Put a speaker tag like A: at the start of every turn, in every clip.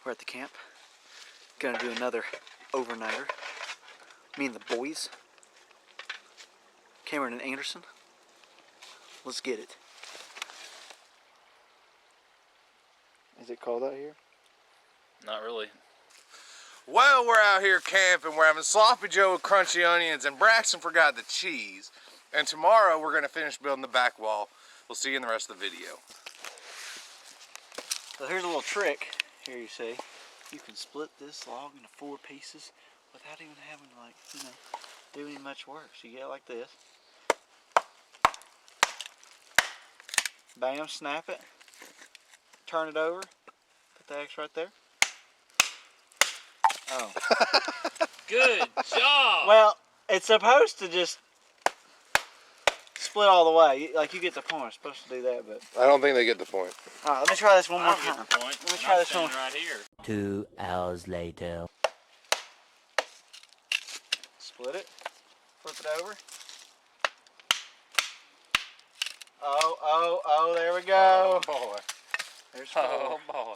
A: We're at the camp. Gonna do another overnighter. Me and the boys. Cameron and Anderson. Let's get it. Is it cold out here?
B: Not really.
C: Well, we're out here camping. We're having sloppy joe with crunchy onions, and Braxton forgot the cheese. And tomorrow we're gonna finish building the back wall. We'll see you in the rest of the video.
A: So here's a little trick. Here you see, you can split this log into 4 pieces without even having to, like, you know, do any much work. So you get it like this. Bam, snap it. Turn it over. Put the X right there. Oh.
B: Good job!
A: Well, it's supposed to just split all the way. Like, you get the point. It's supposed to do that, but...
C: I don't think they get the point.
A: Alright, let me try this one more
B: I don't
A: time.
B: get the point.
A: Let me try this one.
B: Right here.
D: 2 hours later.
A: Split it. Flip it over. Oh, there we go.
C: Oh, boy.
A: There's 4.
B: Oh boy.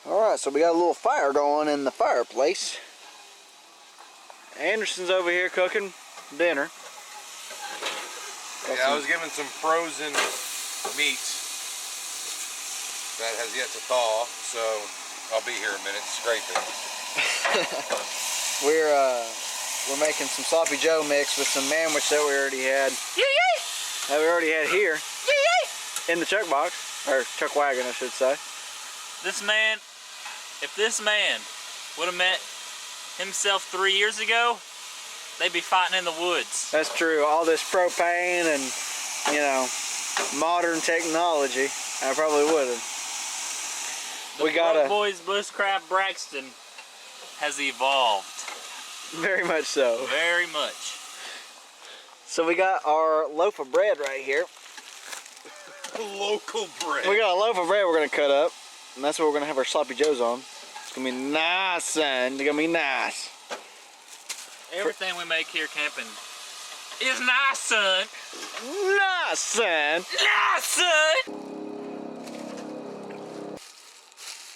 A: Alright, so we got a little fire going in the fireplace. Anderson's over here cooking dinner.
C: Yeah, I was given some frozen meat that has yet to thaw, so I'll be here a minute scraping.
A: We're making some sloppy joe mix with some manwich that we already had. That we already had here. In the chuck box, or chuck wagon, I should say.
B: This man, if this man would have met himself 3 years ago, they'd be fighting in the woods.
A: That's true. All this propane and, you know, modern technology, I probably would have.
B: The Broke Boys Bushcraft Braxton has evolved.
A: Very much so.
B: Very much.
A: So we got our loaf of bread right here.
C: Local bread.
A: We got a loaf of bread we're going to cut up, and that's what we're going to have our sloppy joes on. It's going to be nice, son. It's going to be nice.
B: Everything we make here camping is nice, son.
A: Nice, son.
B: Nice, son.
A: I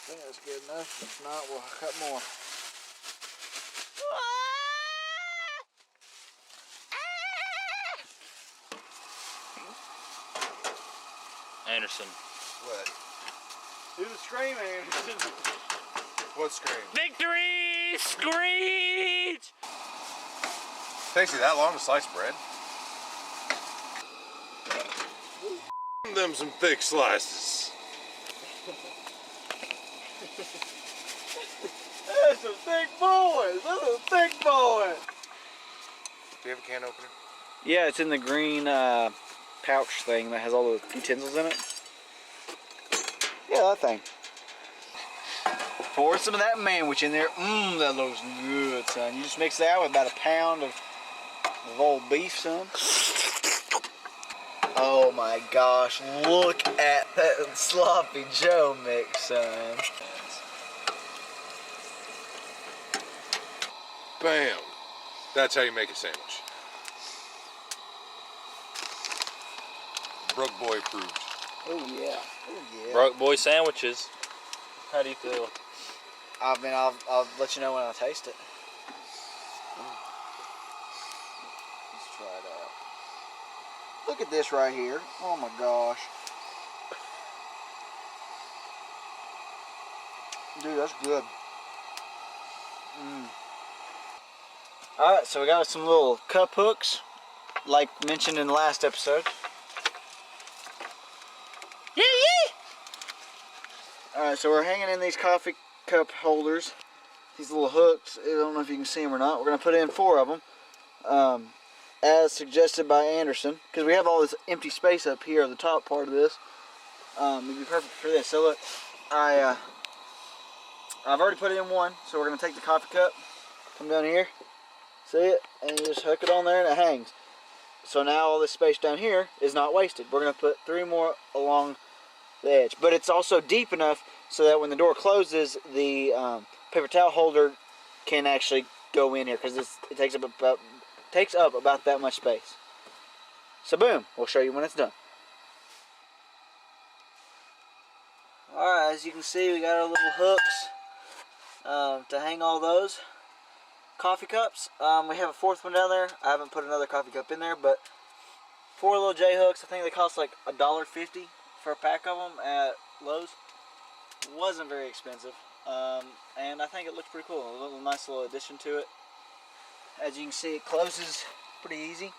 A: think that's good enough. If not, we'll cut more.
B: Anderson.
C: What?
A: Do the scream, Anderson.
C: What scream?
B: Victory screech!
C: Takes you that long to slice bread? Them some thick slices.
A: That's some thick boys. Those are thick boys.
C: Do you have a can opener?
A: Yeah, it's in the green pouch thing that has all the utensils in it. Yeah, that thing. Pour some of that manwich in there. Mmm, that looks good, son. You just mix that with about a pound of old beef, son. Oh my gosh, look at that sloppy joe mix, son.
C: Bam. That's how you make a sandwich. Brook Boy approved.
A: Oh yeah. Oh yeah.
B: Broke boy sandwiches. How do you feel?
A: I mean, I'll let you know when I taste it. Let's try it out. Look at this right here. Oh my gosh. Dude, that's good. Alright, so we got some little cup hooks, like mentioned in the last episode. Alright, so we're hanging in these coffee cup holders, these little hooks. I don't know if you can see them or not. We're going to put in 4 of them, as suggested by Anderson, because we have all this empty space up here on the top part of this. It'd be perfect for this. So look, I've already put in 1, so we're going to take the coffee cup, come down here, see it, and you just hook it on there and it hangs. So now all this space down here is not wasted. We're going to put 3 more along the edge, but it's also deep enough so that when the door closes, the paper towel holder can actually go in here, because it takes up about that much space. So boom, we'll show you when it's done. Alright, as you can see, we got our little hooks to hang all those coffee cups. We have a 4th one down there. I haven't put another coffee cup in there, but 4 little J hooks. I think they cost like $1.50 for a pack of them at Lowe's. Wasn't very expensive, and I think it looks pretty cool. A nice little addition to it. As you can see, it closes pretty easy.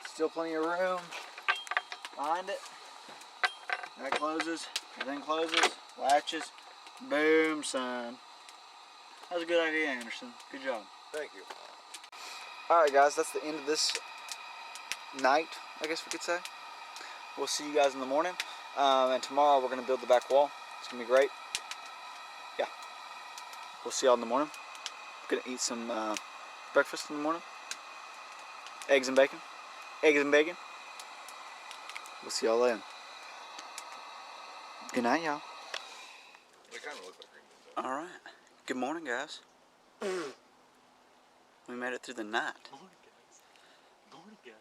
A: Still plenty of room behind it. That closes, everything closes, latches, boom, son. That was a good idea, Anderson. Good job.
C: Thank you.
A: Alright guys, that's the end of this night, I guess we could say. We'll see you guys in the morning. And tomorrow we're going to build the back wall. It's going to be great. Yeah. We'll see y'all in the morning. We're going to eat some breakfast in the morning. Eggs and bacon. Eggs and bacon. We'll see y'all then. Good night, y'all.
C: They kind of look like green.
A: Alright. Good morning, guys. We made it through the night.
B: Morning, guys. Morning, guys.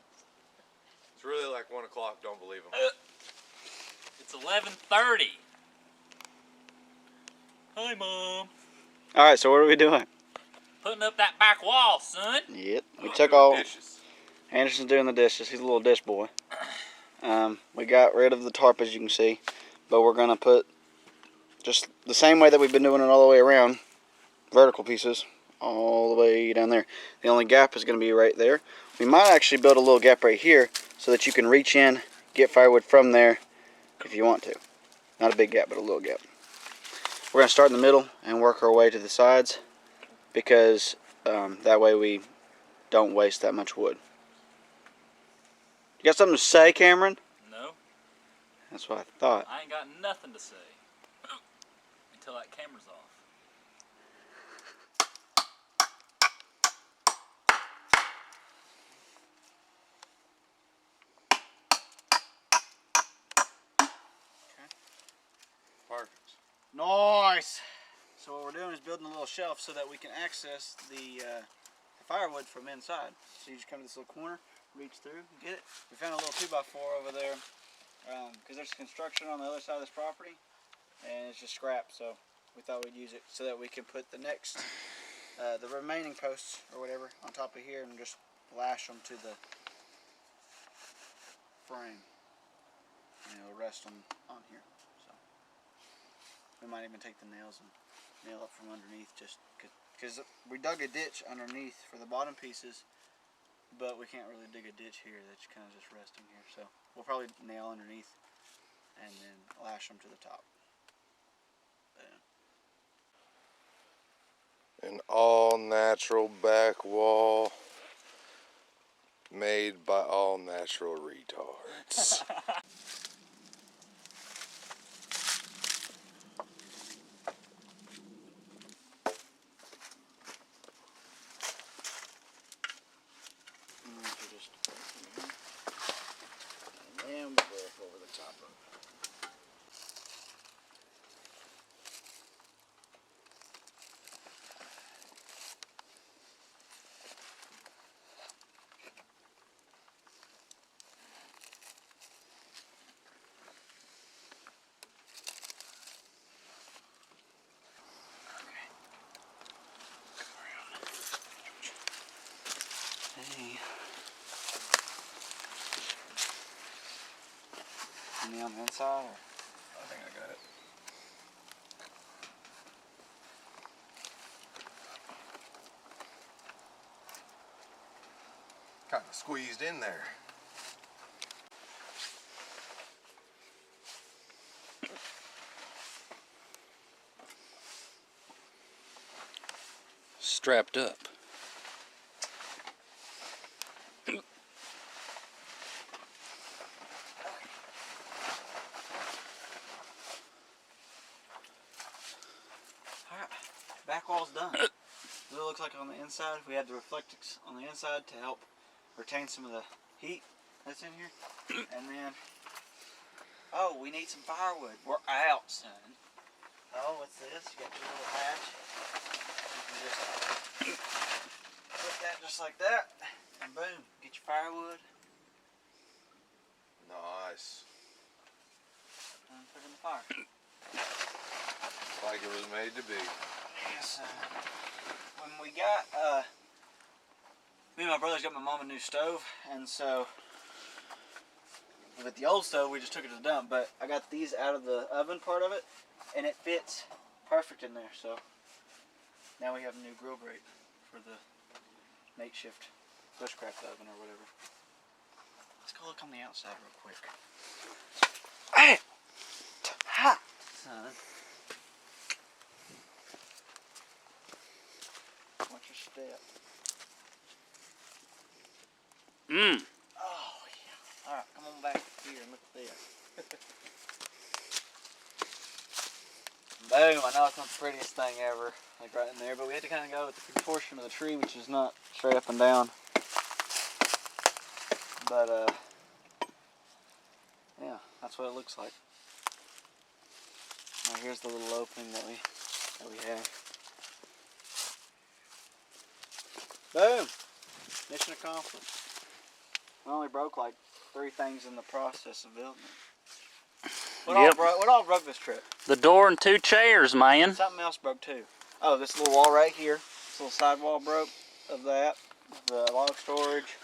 C: It's really like 1 o'clock, don't believe them.
B: It's 11:30. Hi, Mom.
A: Alright, so what are we doing?
B: Putting up that back wall, son.
A: Yep. We
C: I'm
A: took
C: doing
A: all...
C: dishes.
A: Anderson's doing the dishes. He's a little dish boy. We got rid of the tarp, as you can see, but we're going to put just the same way that we've been doing it all the way around, vertical pieces all the way down there. The only gap is going to be right there. We might actually build a little gap right here so that you can reach in, get firewood from there if you want to. Not a big gap, but a little gap. We're going to start in the middle and work our way to the sides, because that way we don't waste that much wood. You got something to say, Cameron?
B: No,
A: That's what I thought.
B: I ain't got nothing to say until that camera's off.
C: Perfect.
A: Nice! So what we're doing is building a little shelf so that we can access the firewood from inside. So you just come to this little corner, reach through, get it. We found a little 2x4 over there, because there's construction on the other side of this property, and it's just scrap, so we thought we'd use it so that we can put the next, the remaining posts or whatever on top of here and just lash them to the frame, and it'll rest them on here. So we might even take the nails and nail up from underneath, just because we dug a ditch underneath for the bottom pieces, but we can't really dig a ditch here. That's kind of just resting here, so we'll probably nail underneath and then lash them to the top.
C: An all natural back wall made by all natural retards.
A: And we'll go up over the top of it. see. Any on the inside? Or?
C: I think I got it. Kind of squeezed in there.
E: Strapped up.
A: Alright, back wall's done. What it looks like on the inside, we had the reflectix on the inside to help retain some of the heat that's in here. And then, oh, we need some firewood. We're out, son. Oh, what's this? You got your little hatch. You can just put that just like that, and boom, get your firewood.
C: Nice.
A: And put it in the fire.
C: Like it was made to be.
A: Yes, when we got, me and my brothers got my mom a new stove, and so with the old stove, we just took it to the dump, but I got these out of the oven part of it, and it fits perfect in there, so now we have a new grill grate for the makeshift bushcraft oven or whatever. Let's go look on the outside real quick. Hey! Ha! Son. Watch your step.
E: Mmm.
A: Oh, yeah. Alright, come on back here and look at this. Boom, I know it's not the prettiest thing ever, like right in there, but we had to kind of go with the proportion of the tree, which is not straight up and down. But, yeah, that's what it looks like. Now here's the little opening that we have. Boom! Mission accomplished. We only broke like 3 things in the process of building it. What all broke this trip?
E: The door and 2 chairs, man.
A: Something else broke too. Oh, this little wall right here. This little side wall broke of that. The log storage.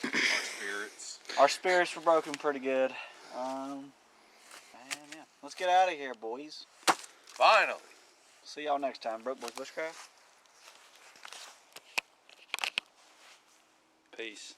C: Our spirits.
A: Our spirits were broken pretty good. And yeah, let's get out of here, boys.
C: Finally.
A: See y'all next time. Broke Boys Bushcraft.
E: Peace.